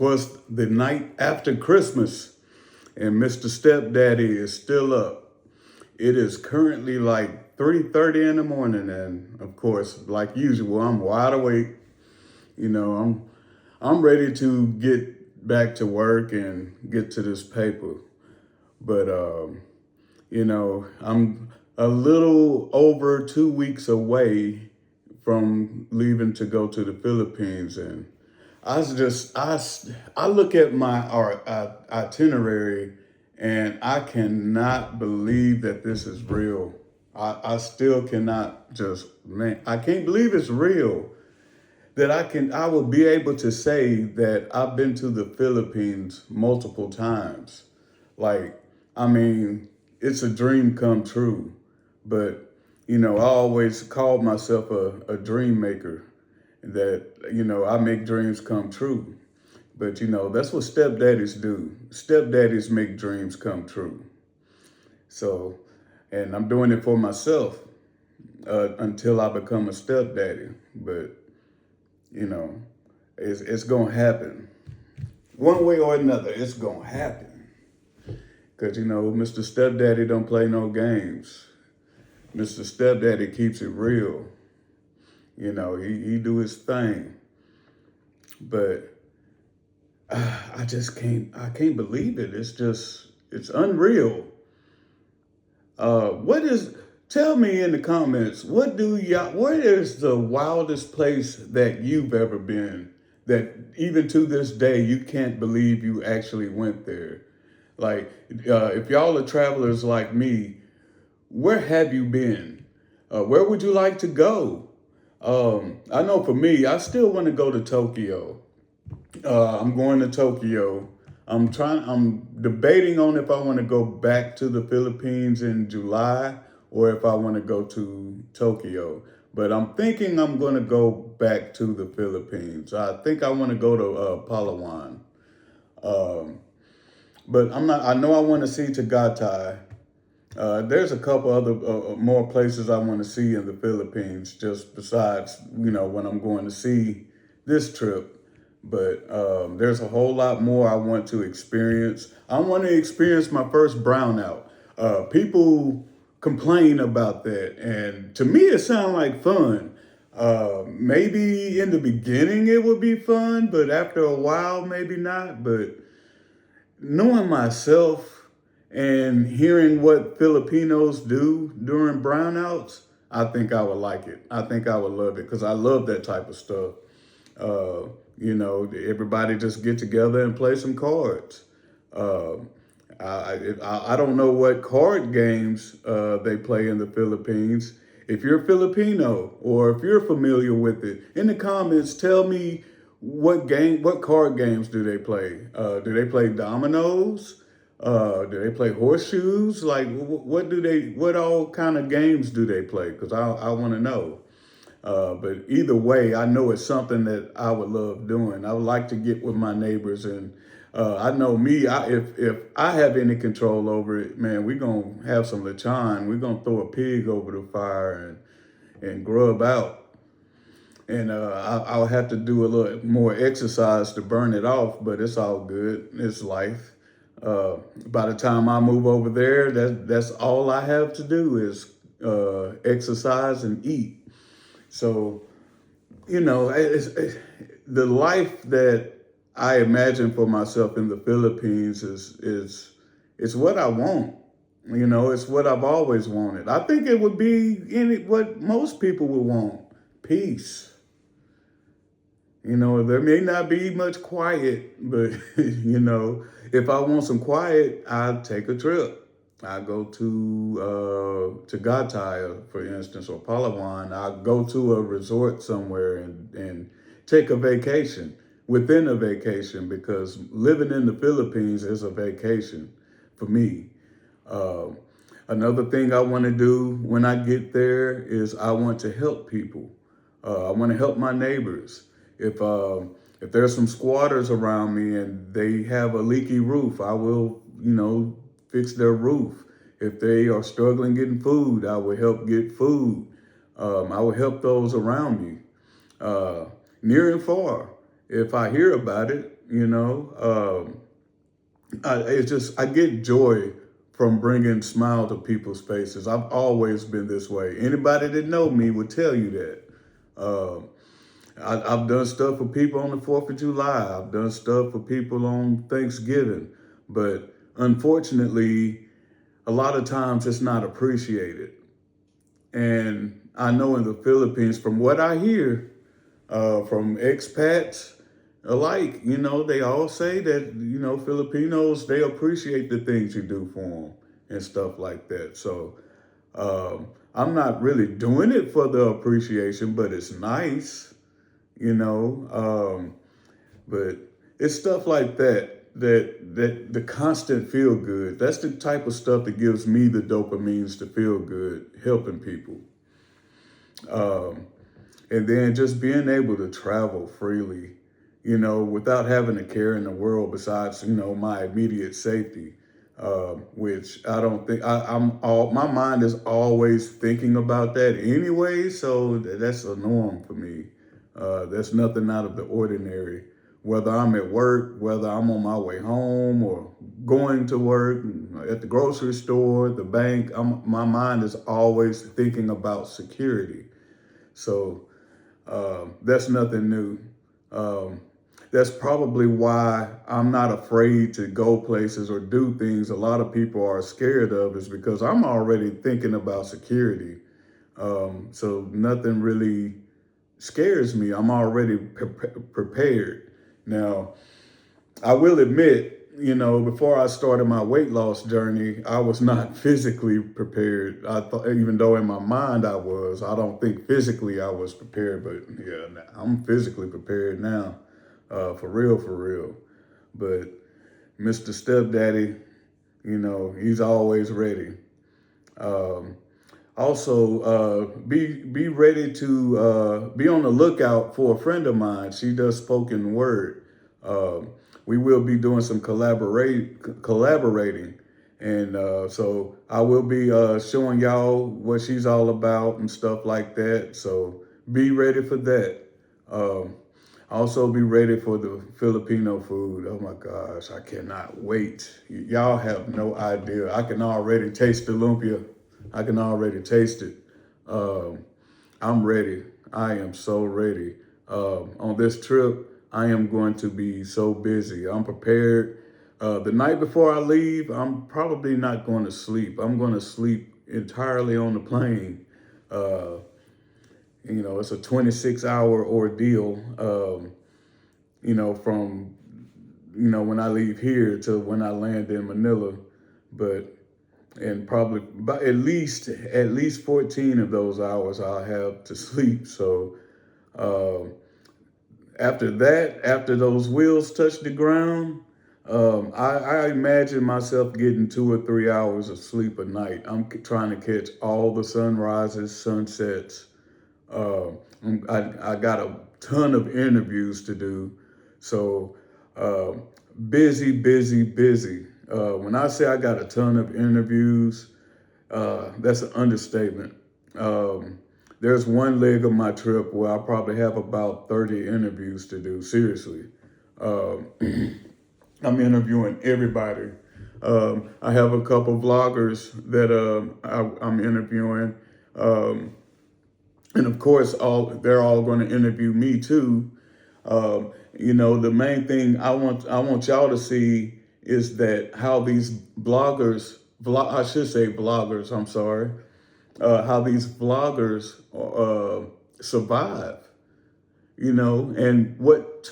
'Twas the night after Christmas, and Mr. Stepdaddy is still up. It is currently like 3:30 in the morning, and of course, like usual, I'm wide awake. You know, I'm ready to get back to work and get to this paper. But I'm a little over 2 weeks away from leaving to go to the Philippines, and I look at my itinerary, and I cannot believe that this is real. I still cannot just, man, I can't believe it's real that I will be able to say that I've been to the Philippines multiple times. Like, I mean, it's a dream come true. But, I always called myself a dream maker, that, I make dreams come true. But, that's what stepdaddies do. Stepdaddies make dreams come true. So, and I'm doing it for myself until I become a stepdaddy. But, you know, it's going to happen. One way or another, it's going to happen. Because, Mr. Stepdaddy don't play no games. Mr. Stepdaddy keeps it real. He do his thing. But I can't believe it. It's unreal. Tell me in the comments, what is the wildest place that you've ever been that even to this day you can't believe you actually went there? Like, if y'all are travelers like me, where have you been? Where would you like to go? I know for me, I still want to go to Tokyo. I'm going to Tokyo. I'm debating on if I want to go back to the Philippines in July or if I want to go to Tokyo. But I'm thinking I'm going to go back to the Philippines. I think I want to go to Palawan. But I know I want to see Tagaytay. There's a couple other more places I want to see in the Philippines, just besides, when I'm going to see this trip. But there's a whole lot more I want to experience. I want to experience my first brownout. People complain about that, and to me, it sounds like fun. Maybe in the beginning it would be fun, but after a while, maybe not. But knowing myself and hearing what Filipinos do during brownouts, I think I would like it. I think I would love it because I love that type of stuff. Everybody just get together and play some cards. I don't know what card games they play in the Philippines. If you're Filipino or if you're familiar with it, in the comments, tell me what card games do they play? Do they play dominoes? Do they play horseshoes? Like, what all kind of games do they play? Because I want to know. But either way, I know it's something that I would love doing. I would like to get with my neighbors, and I know me. If I have any control over it, man, we're gonna have some lechon. We're gonna throw a pig over the fire and grub out. And I'll have to do a little more exercise to burn it off, but it's all good. It's life. By the time I move over there, that's all I have to do is exercise and eat. So, the life that I imagine for myself in the Philippines is what I want. It's what I've always wanted. I think it would be what most people would want: peace. There may not be much quiet, but if I want some quiet, I'll take a trip. I go to Tagaytay, for instance, or Palawan. I go to a resort somewhere and take a vacation within a vacation, because living in the Philippines is a vacation for me. Another thing I want to do when I get there is I want to help people. I want to help my neighbors. If there's some squatters around me and they have a leaky roof, I will, fix their roof. If they are struggling getting food, I will help get food. I will help those around me, near and far. If I hear about it, you know. I get joy from bringing smile to people's faces. I've always been this way. Anybody that know me would tell you that. Um, I've done stuff for people on the 4th of July. I've done stuff for people on Thanksgiving. But unfortunately, a lot of times it's not appreciated. And I know in the Philippines, from what I hear from expats alike, they all say that, Filipinos, they appreciate the things you do for them and stuff like that. So I'm not really doing it for the appreciation, but it's nice, you know. But it's stuff like that the constant feel good. That's the type of stuff that gives me the dopamines to feel good, helping people. Um, and then just being able to travel freely, without having a care in the world besides, my immediate safety. Which I don't think my mind is always thinking about that anyway. So that's a norm for me. That's nothing out of the ordinary. Whether I'm at work, whether I'm on my way home or going to work, at the grocery store, the bank, my mind is always thinking about security. So that's nothing new. Um, that's probably why I'm not afraid to go places or do things a lot of people are scared of, is because I'm already thinking about security. So nothing really scares me. I'm already prepared. Now, I will admit, before I started my weight loss journey, I was not physically prepared. I thought, even though in my mind I was, I don't think physically I was prepared, but yeah, I'm physically prepared now, for real, for real. But Mr. Stepdaddy, he's always ready. Um, Also, be ready to be on the lookout for a friend of mine. She does spoken word. Um, we will be doing some collaborating, and so I will be showing y'all what she's all about and stuff like that. So be ready for that. Um, also, be ready for the Filipino food. Oh my gosh, I cannot wait. Y'all have no idea. I can already taste the lumpia. I can already taste it. Um, I'm ready. I am so ready. On this trip, I am going to be so busy. I'm prepared. The night before I leave, I'm probably not going to sleep. I'm going to sleep entirely on the plane. Uh, it's a 26-hour ordeal, from, when I leave here to when I land in Manila. But and probably by at least 14 of those hours I'll have to sleep. So um, after those wheels touch the ground, I imagine myself getting 2 or 3 hours of sleep a night. I'm trying to catch all the sunrises, sunsets. Uh, I got a ton of interviews to do. So uh, busy, busy, busy. When I say I got a ton of interviews, that's an understatement. Um, there's one leg of my trip where I probably have about 30 interviews to do, seriously. Um, I'm interviewing everybody. I have a couple vloggers that I'm interviewing. Um, and of course, they're all going to interview me too. The main thing I want y'all to see is that how these I should say vloggers, I'm sorry, how these vloggers survive, and what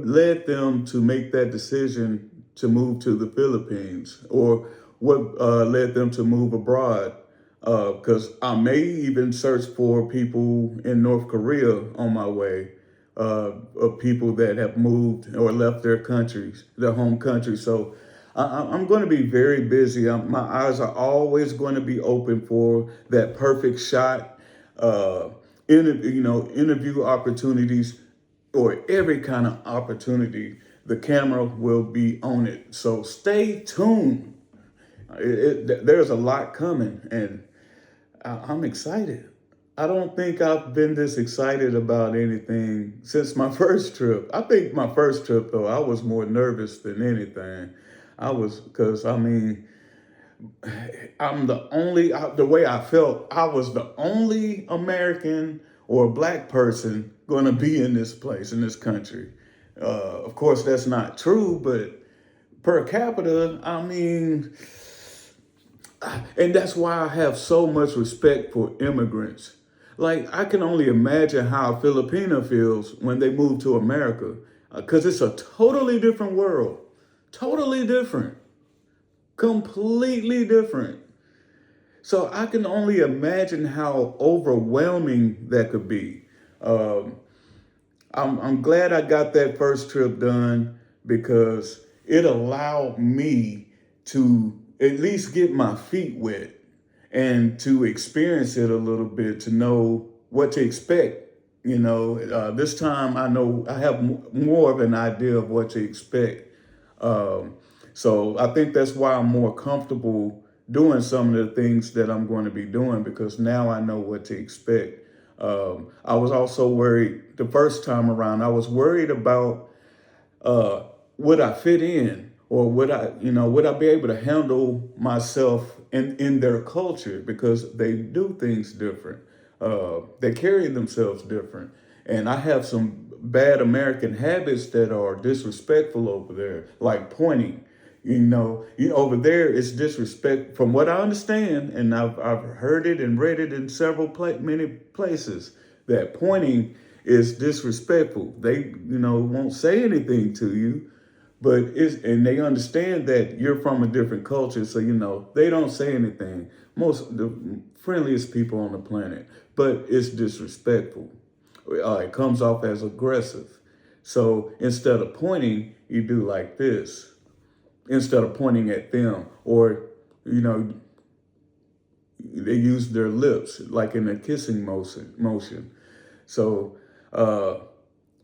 led them to make that decision to move to the Philippines, or what led them to move abroad. Because I may even search for people in North Korea on my way, of people that have moved or left their countries, their home country. So I'm going to be very busy. My eyes are always going to be open for that perfect shot. Uh, interview opportunities, or every kind of opportunity. The camera will be on it. So stay tuned. There's a lot coming, and I'm excited. I don't think I've been this excited about anything since my first trip. I think my first trip, though, I was more nervous than anything. Because I mean, I'm the only, the way I felt, I was the only American or black person going to be in this place, in this country. Of course, that's not true, but per capita, I mean, and that's why I have so much respect for immigrants. Like, I can only imagine how a Filipino feels when they move to America, because it's a totally different world. Totally different. Completely different. So I can only imagine how overwhelming that could be. Um, I'm glad I got that first trip done because it allowed me to at least get my feet wet and to experience it a little bit, to know what to expect. This time I know I have more of an idea of what to expect. Um, so I think that's why I'm more comfortable doing some of the things that I'm going to be doing, because now I know what to expect. I was also worried the first time around. I was worried about uh, would I fit in, or would I be able to handle myself in their culture, because they do things different. They carry themselves different, and I have some bad American habits that are disrespectful over there, like pointing. Over there it's disrespect, from what I understand, and I've heard it and read it in many places, that pointing is disrespectful. They won't say anything to you, but and they understand that you're from a different culture, so they don't say anything. Most the friendliest people on the planet, but it's disrespectful. It comes off as aggressive. So instead of pointing, you do like this, instead of pointing at them, or you know they use their lips like in a kissing motion. So uh,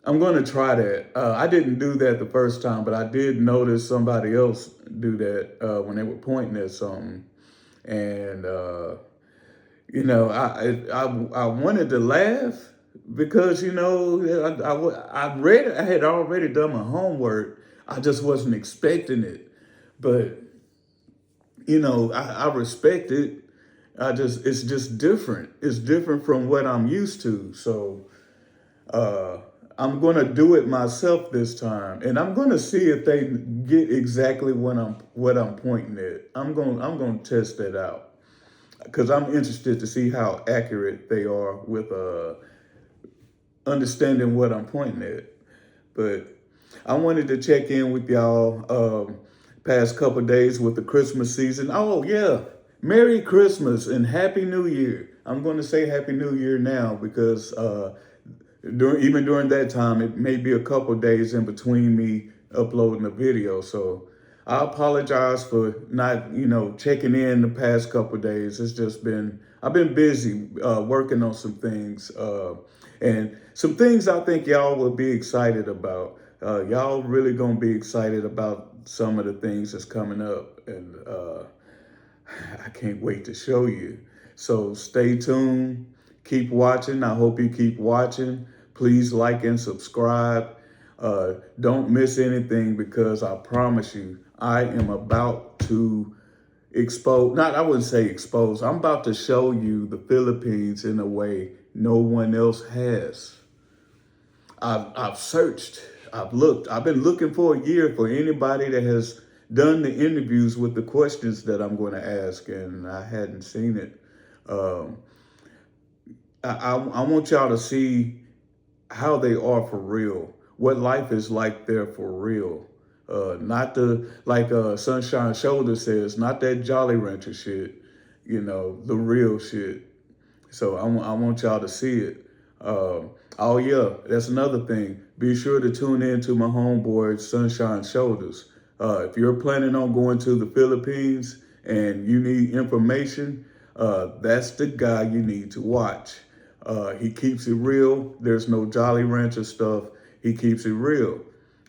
I'm going to try that. I didn't do that the first time, but I did notice somebody else do that when they were pointing at something. And I wanted to laugh because I read it. I had already done my homework. I just wasn't expecting it. But I respect it. It's just different. It's different from what I'm used to. So uh, I'm going to do it myself this time, and I'm going to see if they get exactly what I'm pointing at. I'm going to test that out, because I'm interested to see how accurate they are with understanding what I'm pointing at. But I wanted to check in with y'all past couple days with the Christmas season. Oh yeah, Merry Christmas and Happy New Year. I'm going to say Happy New Year now, because during that time, it may be a couple days in between me uploading a video. So I apologize for not, checking in the past couple days. I've been busy working on some things, and some things I think y'all will be excited about. Y'all really gonna be excited about some of the things that's coming up, and I can't wait to show you. So stay tuned, keep watching. I hope you keep watching. Please like and subscribe. Don't miss anything, because I promise you, I am about to I wouldn't say expose, I'm about to show you the Philippines in a way no one else has. I've searched, I've looked, I've been looking for a year for anybody that has done the interviews with the questions that I'm going to ask, and I hadn't seen it. Um, I want y'all to see how they are for real, what life is like there for real. Not the, like Sunshine Shoulder says, not that Jolly Rancher shit, the real shit. So I want y'all to see it. Oh yeah, that's another thing. Be sure to tune in to my homeboy Sunshine Shoulders. If you're planning on going to the Philippines and you need information, that's the guy you need to watch. He keeps it real. There's no Jolly Rancher stuff. He keeps it real.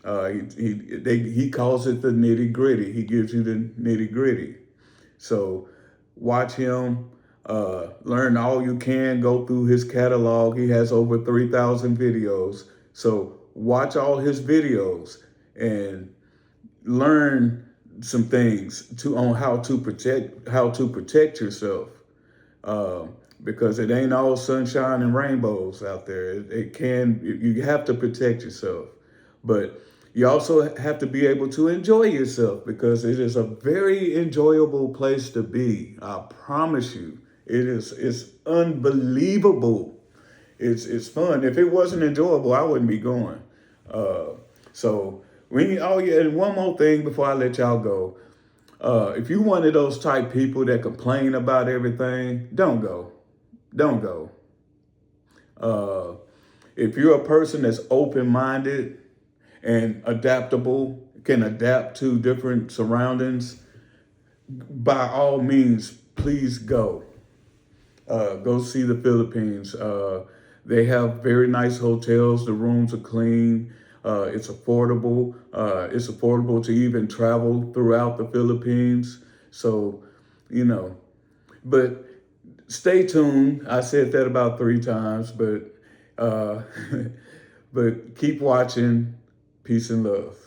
He calls it the nitty gritty. He gives you the nitty gritty. So watch him. Learn all you can, go through his catalog. He has over 3,000 videos. So watch all his videos and learn some things on how to protect yourself. Because it ain't all sunshine and rainbows out there. You have to protect yourself. But you also have to be able to enjoy yourself because it is a very enjoyable place to be. I promise you. It's unbelievable. It's fun. If it wasn't enjoyable, I wouldn't be going. Uh, so oh yeah, and one more thing before I let y'all go. If you one of those type people that complain about everything, don't go. Don't go. Uh, if you're a person that's open-minded and adaptable, can adapt to different surroundings, by all means, please go. Go see the Philippines. They have very nice hotels. The rooms are clean. It's affordable. It's affordable to even travel throughout the Philippines. So, you know, but stay tuned. I said that about 3 times, but but keep watching. Peace and love.